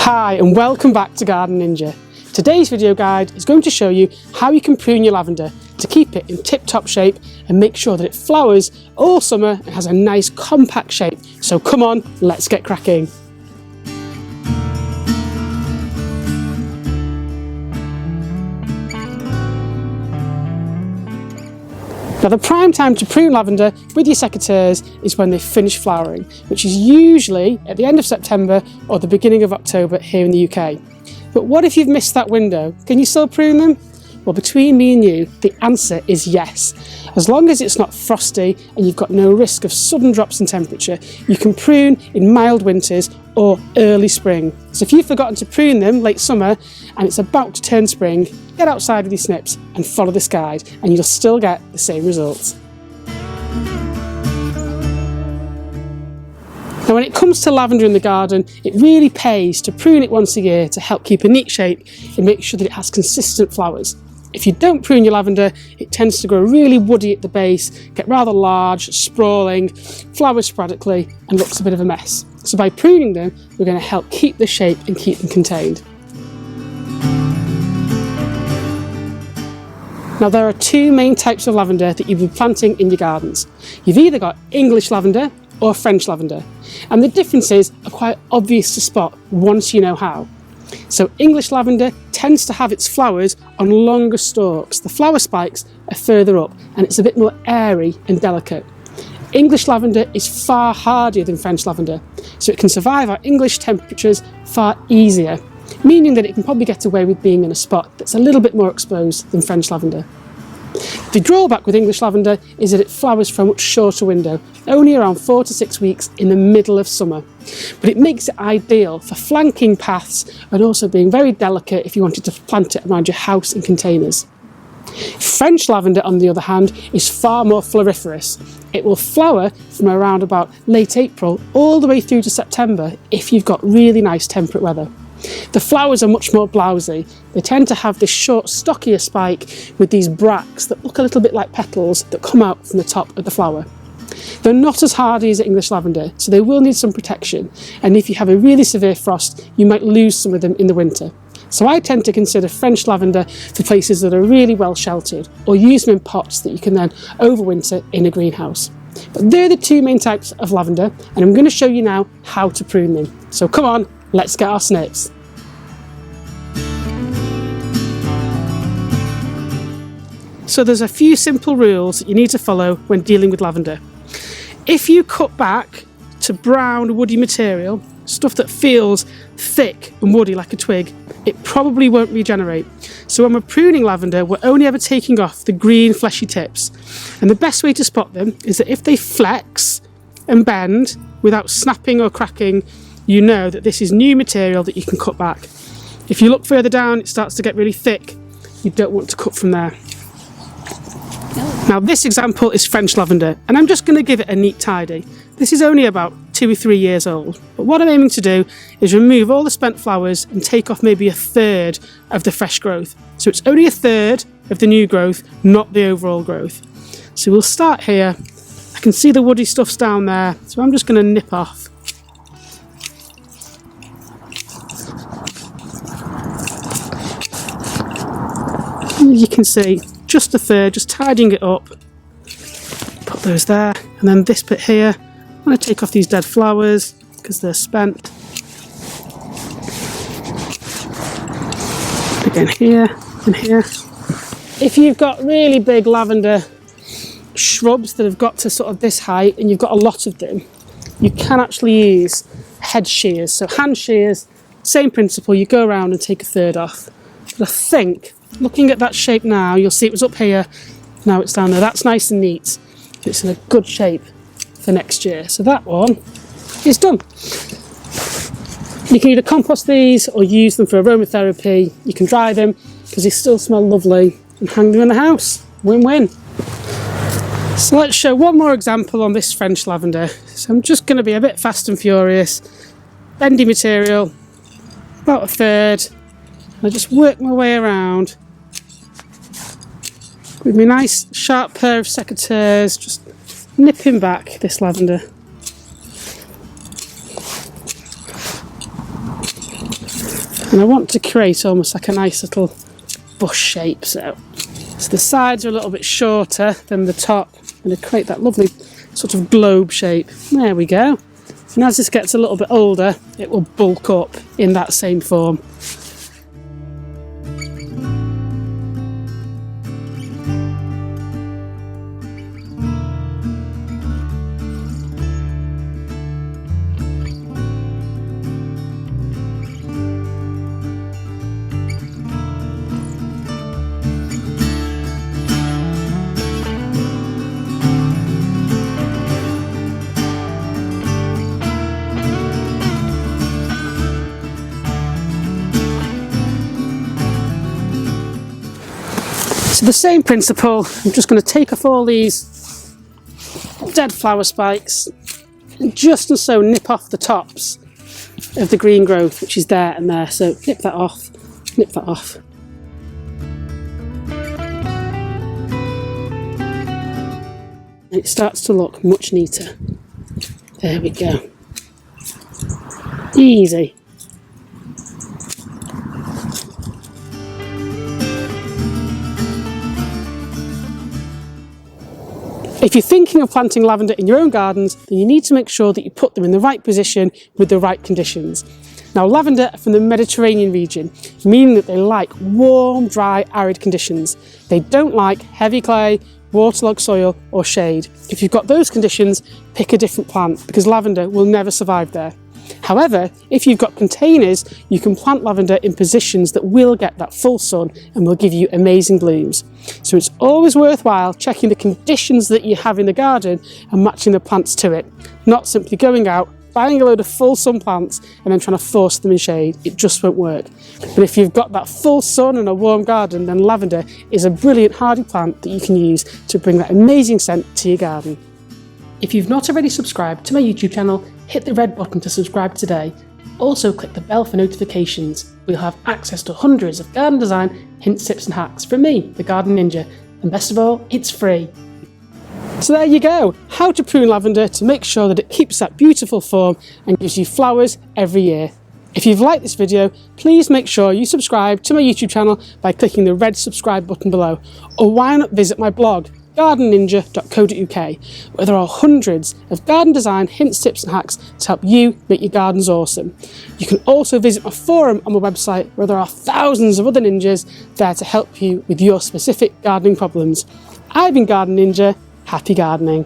Hi and welcome back to Garden Ninja. Today's video guide is going to show you how you can prune your lavender to keep it in tip-top shape and make sure that it flowers all summer and has a nice compact shape. So come on, let's get cracking. Now the prime time to prune lavender with your secateurs is when they finish flowering, which is usually at the end of September or the beginning of October here in the UK. But what if you've missed that window? Can you still prune them? Well, between me and you, the answer is yes. As long as it's not frosty and you've got no risk of sudden drops in temperature, you can prune in mild winters or early spring. So if you've forgotten to prune them late summer and it's about to turn spring, get outside with your snips and follow this guide and you'll still get the same results. Now when it comes to lavender in the garden, it really pays to prune it once a year to help keep a neat shape and make sure that it has consistent flowers. If you don't prune your lavender, it tends to grow really woody at the base, get rather large, sprawling, flowers sporadically and looks a bit of a mess. So by pruning them, we're going to help keep the shape and keep them contained. Now there are two main types of lavender that you'll be planting in your gardens. You've either got English lavender or French lavender, and the differences are quite obvious to spot once you know how. So English lavender tends to have its flowers on longer stalks. The flower spikes are further up and it's a bit more airy and delicate. English lavender is far hardier than French lavender, so it can survive our English temperatures far easier, meaning that it can probably get away with being in a spot that's a little bit more exposed than French lavender. The drawback with English lavender is that it flowers for a much shorter window, only around 4 to 6 weeks in the middle of summer. But it makes it ideal for flanking paths and also being very delicate if you wanted to plant it around your house in containers. French lavender, on the other hand, is far more floriferous. It will flower from around about late April all the way through to September if you've got really nice temperate weather. The flowers are much more blousy. They tend to have this short, stockier spike with these bracts that look a little bit like petals that come out from the top of the flower. They're not as hardy as English lavender, so they will need some protection, and if you have a really severe frost, you might lose some of them in the winter. So I tend to consider French lavender for places that are really well sheltered, or use them in pots that you can then overwinter in a greenhouse. But they're the two main types of lavender, and I'm going to show you now how to prune them. So come on, let's get our snips. So there's a few simple rules that you need to follow when dealing with lavender. If you cut back to brown woody material, stuff that feels thick and woody like a twig, it probably won't regenerate. So when we're pruning lavender, we're only ever taking off the green fleshy tips. And the best way to spot them is that if they flex and bend without snapping or cracking, you know that this is new material that you can cut back. If you look further down, it starts to get really thick. You don't want to cut from there. Now this example is French lavender, and I'm just going to give it a neat tidy. This is only about 2 or 3 years old, but what I'm aiming to do is remove all the spent flowers and take off maybe a third of the fresh growth. So it's only a third of the new growth, not the overall growth. So we'll start here. I can see the woody stuff's down there, so I'm just going to nip off. You can see just a third, just tidying it up. Put those there, and then this bit here, I'm going to take off these dead flowers because they're spent. Again here and here. If you've got really big lavender shrubs that have got to sort of this height and you've got a lot of them, you can actually use head shears. So hand shears, same principle, you go around and take a third off. But I think, looking at that shape now, you'll see it was up here, now it's down there. That's nice and neat. It's in a good shape for next year. So that one is done. You can either compost these or use them for aromatherapy. You can dry them because they still smell lovely and hang them in the house. Win-win. So let's show one more example on this French lavender. So I'm just going to be a bit fast and furious. Bendy material, about a third. I just work my way around with my nice sharp pair of secateurs, just nipping back this lavender. And I want to create almost like a nice little bush shape. So the sides are a little bit shorter than the top. I'm going to create that lovely sort of globe shape. There we go. And as this gets a little bit older, it will bulk up in that same form. So the same principle, I'm just going to take off all these dead flower spikes and just and so nip off the tops of the green growth, which is there and there. So nip that off, nip that off. And it starts to look much neater. There we go. Easy. If you're thinking of planting lavender in your own gardens, then you need to make sure that you put them in the right position with the right conditions. Now, lavender are from the Mediterranean region, meaning that they like warm, dry, arid conditions. They don't like heavy clay, waterlogged soil or shade. If you've got those conditions, pick a different plant because lavender will never survive there. However, if you've got containers, you can plant lavender in positions that will get that full sun and will give you amazing blooms. So it's always worthwhile checking the conditions that you have in the garden and matching the plants to it, not simply going out, buying a load of full sun plants and then trying to force them in shade. It just won't work. But if you've got that full sun and a warm garden, then lavender is a brilliant hardy plant that you can use to bring that amazing scent to your garden. If you've not already subscribed to my YouTube channel, hit the red button to subscribe today. Also click the bell for notifications. We'll have access to hundreds of garden design hints, tips and hacks from me, the Garden Ninja. And best of all, it's free. So there you go, how to prune lavender to make sure that it keeps that beautiful form and gives you flowers every year. If you've liked this video, please make sure you subscribe to my YouTube channel by clicking the red subscribe button below. Or why not visit my blog, gardenninja.co.uk, where there are hundreds of garden design hints, tips and hacks to help you make your gardens awesome. You can also visit my forum on my website where there are thousands of other ninjas there to help you with your specific gardening problems. I've been Garden Ninja, happy gardening.